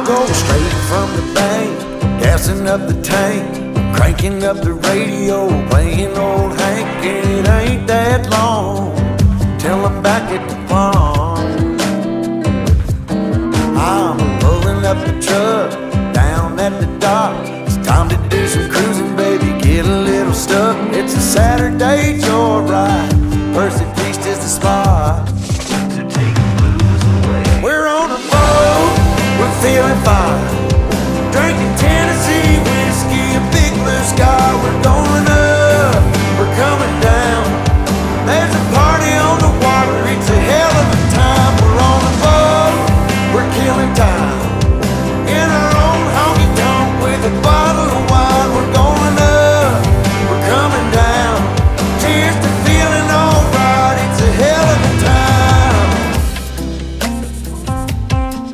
go straight from the bank, gassing up the tank, cranking up the radio, playing old Hank. It ain't that long till I'm back at the farm. I'm pulling up the truck down at the dock. It's time to do some cruising, baby, get a little stuck. It's a Saturday joyride, Percy Beach is the spot to take the blues away. We're on a boat, we're feeling fine, drinking Tennessee whiskey, a big blue sky. We're going up, we're coming down. There's a party on the water, it's a hell of a time. We're on a boat, we're killing time, in our own honky tonk with a bottle of wine. We're going up, we're coming down. Cheers to feeling alright, it's a hell of a time.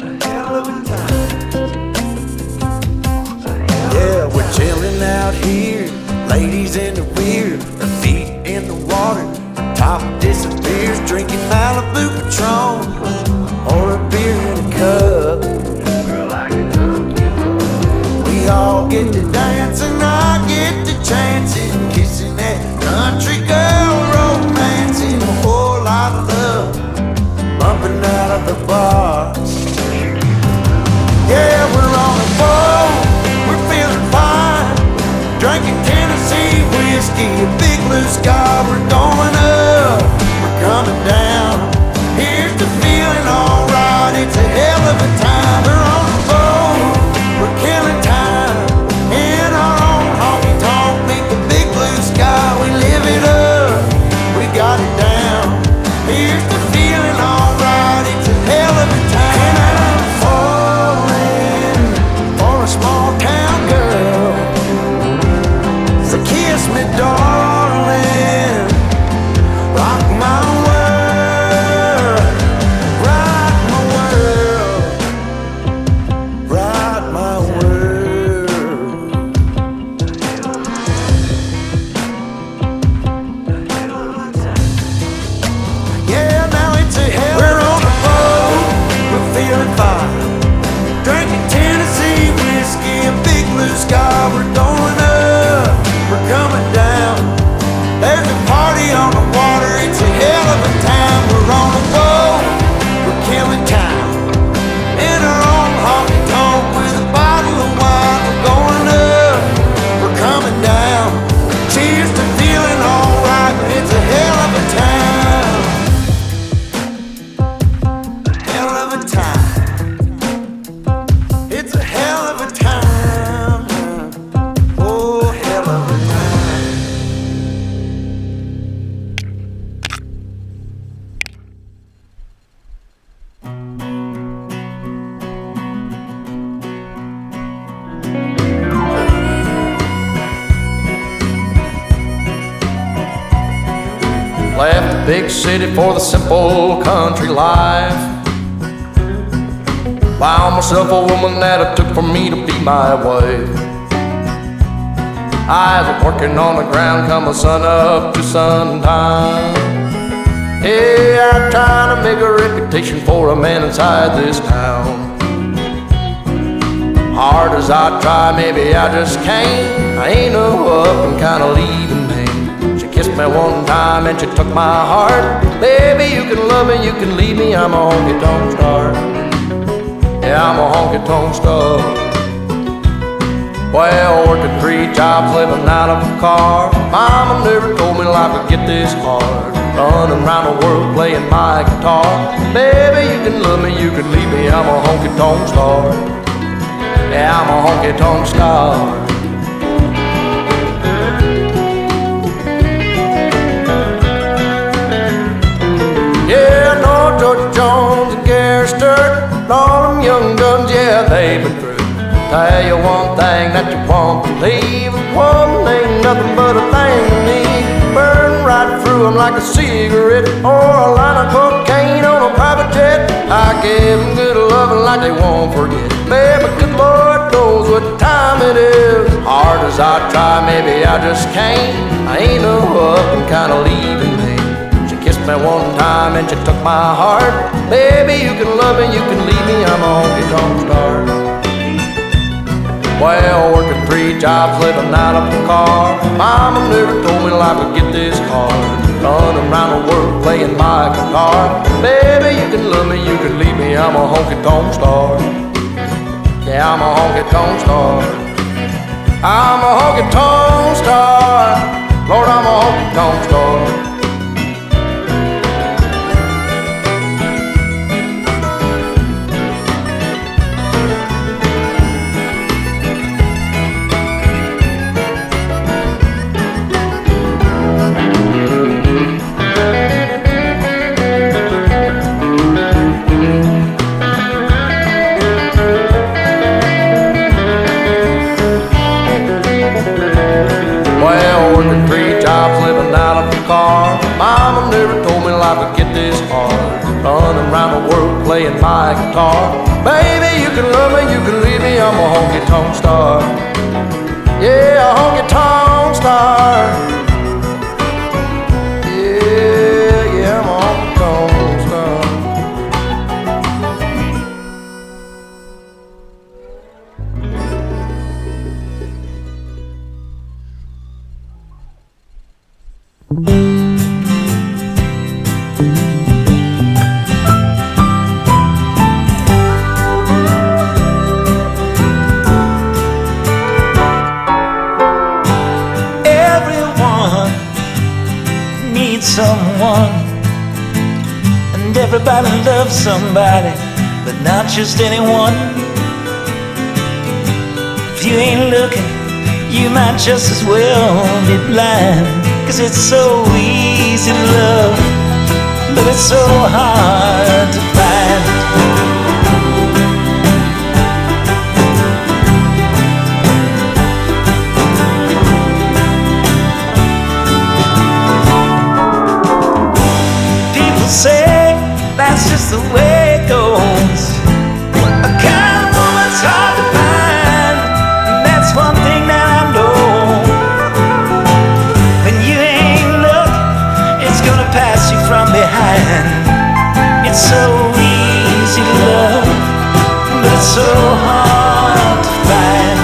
A hell of a time. Yeah, we're chilling out here, ladies in the rear, our feet in the water, our top disappears, drinking Malibu Patron or a beer in a cup. Girl, I can hook you up. We all get to dance and I get to chancing, kissing that country girl, romancing, a whole lot of love, bumping out of the bars. Yeah, we're on a boat, we're feeling fine, drinking Tennessee whiskey, a big blue sky. We're going up, we're coming down. Here's the feeling alright, it's a hell of a time. We're on a boat, we're killing time, in our own honky tonk, meet the big blue sky. We live it up, we got it down. Here's the feeling alright, it's a hell of a time. And I'm falling for a small town girl, so kiss me darling, rock my world, rock my world, rock my world. Yeah, now it's a hell. We're on a boat, we're feeling fine, drinking Tennessee whiskey, a big blue sky. We're going up, we're coming down. There's a party on the water, it's a hell of a time. We're on a boat, we're killing time, in our own honky tonk with a bottle of wine. We're going up, we're coming down. Cheers to feeling alright, it's a hell of a time. A hell of a time. It's a hell of a time. Oh, hell of a time. Left the big city for the simple country life. Found myself a woman that it took for me to be my wife. I was working on the ground come the sun up to sundown. Hey, I'm trying to make a reputation for a man inside this town. Hard as I try, maybe I just can't. I ain't no up and kinda leaving me. She kissed me one time and she took my heart. Baby, you can love me, you can leave me, I'm a honky-tonk star. Yeah, I'm a honky-tonk star. Well, working 3 jobs, living out of a car. Mama never told me life would get this hard. Running around the world playing my guitar. Baby, you can love me, you can leave me, I'm a honky-tonk star. Yeah, I'm a honky-tonk star. Yeah, no George Jones and Gary Sturt, and all them young guns, yeah, they've been through. Tell you one thing that you won't believe. One ain't nothing but a thing to me. Burn right through them like a cigarette, or a line of cocaine on a private jet. I give them good loving like they won't forget. Baby, good Lord knows what time it is. Hard as I try, maybe I just can't. I ain't no up and kinda leaving me. She kissed me one time and she took my heart. Baby, you can love me, you can leave me, I'm a honky-tonk star. Well, working 3 jobs, living out of a car. Mama never told me life would get this hard. Running around the world playing my guitar. Baby, you can love me, you can leave me, I'm a honky-tonk star. Yeah, I'm a honky-tonk star. I'm a honky-tonk star. Lord, I'm a honky-tonk star. Mama never told me life would get this hard. Running around the world playing my guitar. Baby, you can love me, you can leave me, I'm a honky-tonk star. Yeah, a honky-tonk star. Yeah, I'm a honky-tonk star. Someone, and everybody loves somebody, but not just anyone. If you ain't looking, you might just as well be blind. 'Cause it's so easy to love, but it's so hard to find. Say that's just the way it goes. A kind of woman's hard to find, and that's one thing that I know. When you ain't look, it's gonna pass you from behind. It's so easy to love, but it's so hard to find.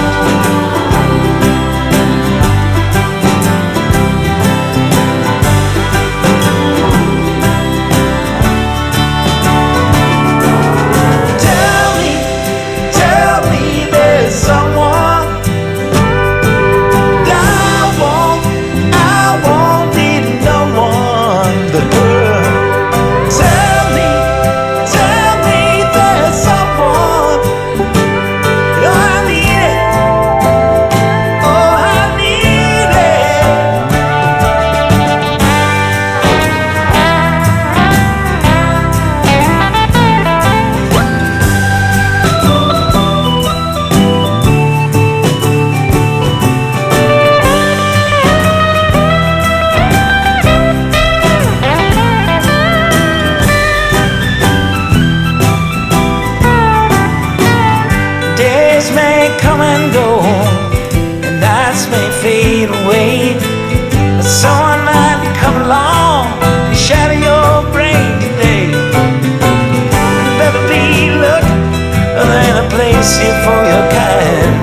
For your kind,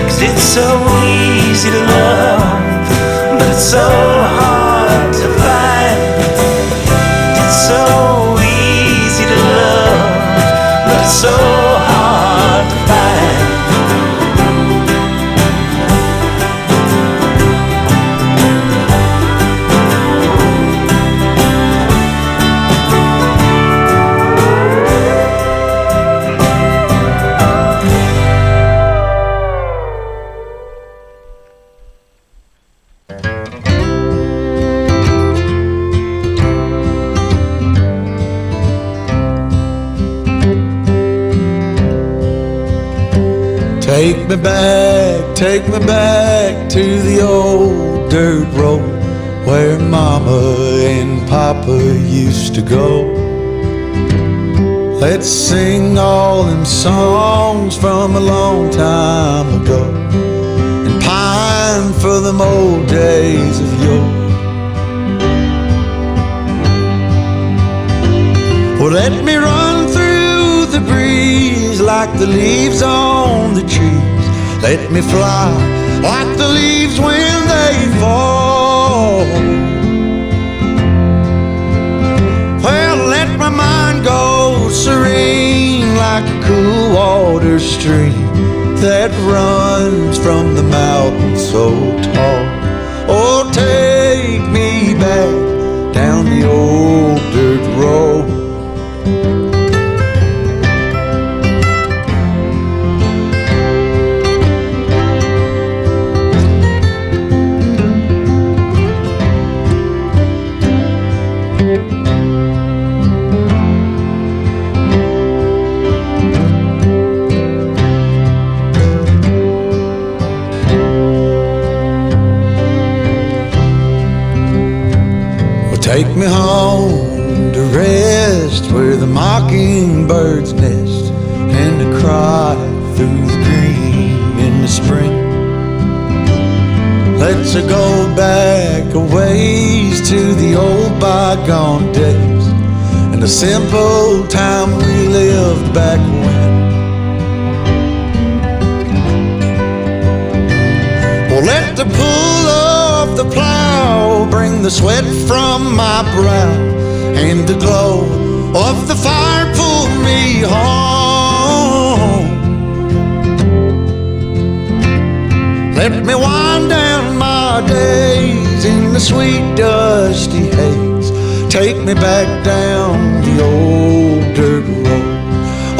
'cause it's so easy to love, but it's so hard to find. It's so easy to love, but it's so hard to find. Take me back to the old dirt road where Mama and Papa used to go. Let's sing all them songs from a long time ago and pine for them old days of yore. Well, let me run through the breeze like the leaves on the trees. let me fly like the leaves when they fall. Well, let my mind go serene like a cool water stream that runs from the mountain so tall. Oh, take me back down the old dirt road. Take me home to rest where the mockingbirds nest and to cry through the green in the spring. Let's go back a ways to the old bygone days and the simple time we lived back when. Well, let the pull of the plow bring the sweat from my brow and the glow of the fire pull me home. Let me wind down my days in the sweet dusty haze. Take me back down the old dirt road.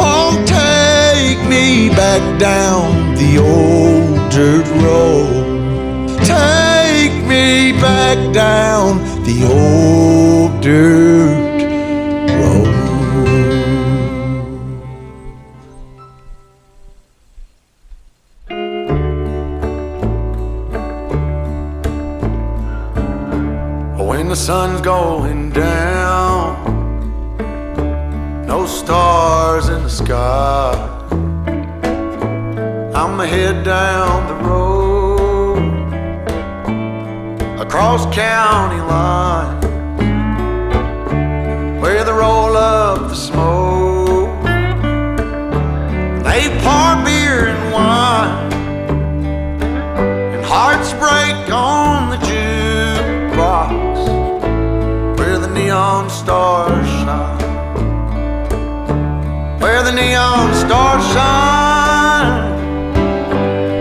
Oh, take me back down the old dirt road. Take me back down the old dirt road. When the sun's going down, no stars in the sky, I'ma head down the road across county line, where they roll up the smoke, they pour beer and wine, and hearts break on the jukebox, where the neon stars shine, where the neon stars shine,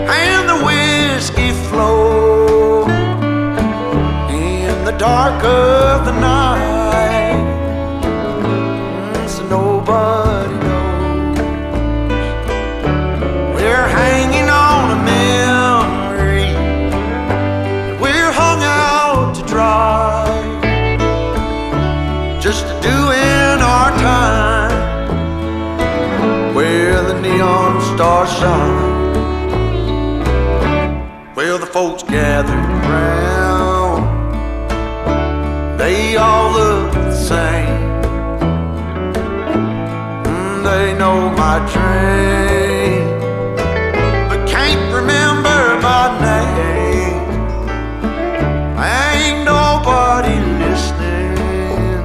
and the whiskey flows in the dark of the night, so nobody knows. We're hanging on a memory, we're hung out to dry, just doing our time, where the neon stars shine. Well, the folks gathered around, they all look the same. They know my train, but can't remember my name. Ain't nobody listening,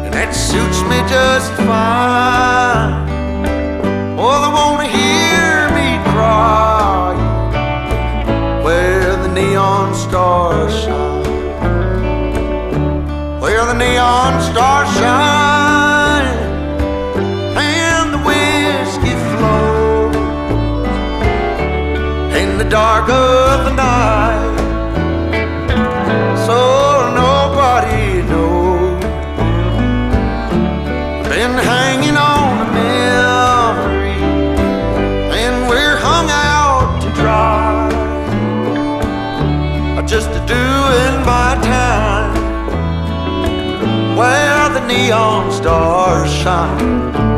and that suits me just fine. Oh, they wanna hear me cry, where the neon stars shine, where the neon stars shine, and the whiskey flows in the dark of the night, so nobody knows. Been hanging on a memory, and we're hung out to dry, just doing my time, where the neon stars shine.